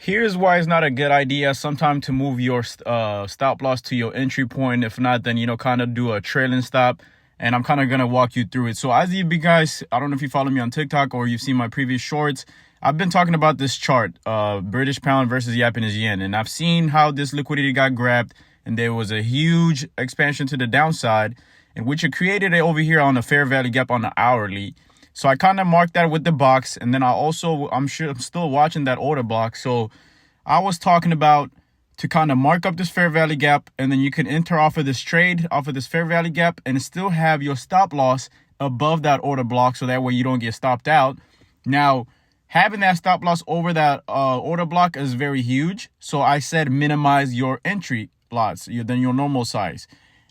Here's why it's not a good idea sometimes to move your stop loss to your entry point. If not, then, kind of do a trailing stop. And I'm kind of going to walk you through it. So as you guys, I don't know if you follow me on TikTok or you've seen my previous shorts, I've been talking about this chart, British pound versus Japanese yen. And I've seen how this liquidity got grabbed and there was a huge expansion to the downside, in which it created it over here on the fair value gap on the hourly. So I kind of marked that with the box. And then I'm still watching that order block. So I was talking about to kind of mark up this fair value gap, and then you can enter off of this trade, off of this fair value gap, and still have your stop loss above that order block. So that way you don't get stopped out. Now, having that stop loss over that order block is very huge. So I said minimize your entry lots than your normal size.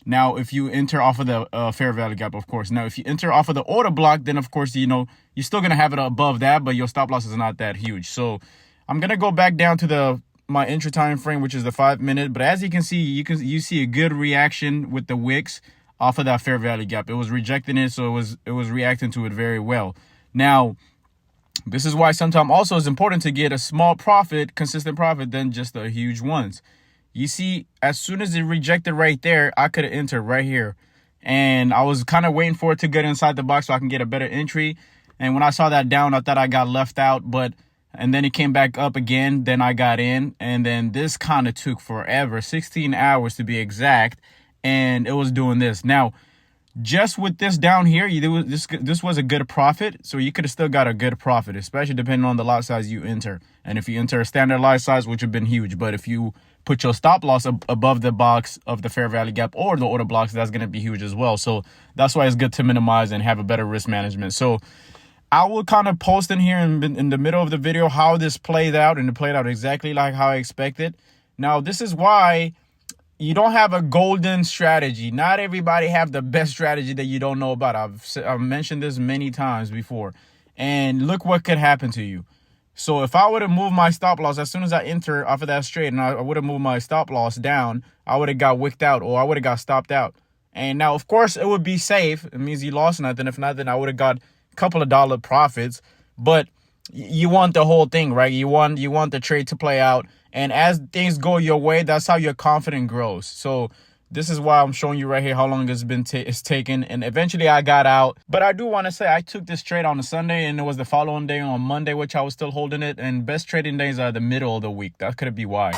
Now, if you enter off of the fair value gap, of course. Now, if you enter off of the order block, then, of course, you're still going to have it above that, but your stop loss is not that huge. So I'm going to go back down to my entry time frame, which is the 5 minute. But as you can see, you see a good reaction with the wicks off of that fair value gap. It was rejecting it, so it was reacting to it very well. Now, this is why sometimes also it's important to get a small profit, consistent profit, than just the huge ones. You see, as soon as it rejected right there, I could have entered right here. And I was kind of waiting for it to get inside the box so I can get a better entry. And when I saw that down, I thought I got left out. And then it came back up again. Then I got in. And then this kind of took forever, 16 hours to be exact. And it was doing this. Now, just with this down here, this was a good profit. So you could have still got a good profit, especially depending on the lot size you enter. And if you enter a standard lot size, which would have been huge. But if you put your stop loss above the box of the fair value gap or the order blocks, that's going to be huge as well. So that's why it's good to minimize and have a better risk management. So I will kind of post in here in the middle of the video how this played out, and it played out exactly like how I expected. Now, this is why you don't have a golden strategy. Not everybody have the best strategy that you don't know about. I've mentioned this many times before. And look what could happen to you. So if I would have moved my stop loss as soon as I enter off of that straight, and I would have moved my stop loss down, I would have got wicked out, or I would have got stopped out. And now, of course, it would be safe. It means you lost nothing. If not, then I would have got a couple of dollar profits. But you want the whole thing, right? You want the trade to play out. And as things go your way, that's how your confidence grows. So this is why I'm showing you right here how long it's taken. And eventually I got out. But I do want to say I took this trade on a Sunday, and it was the following day on Monday, which I was still holding it. And best trading days are the middle of the week. That could be why.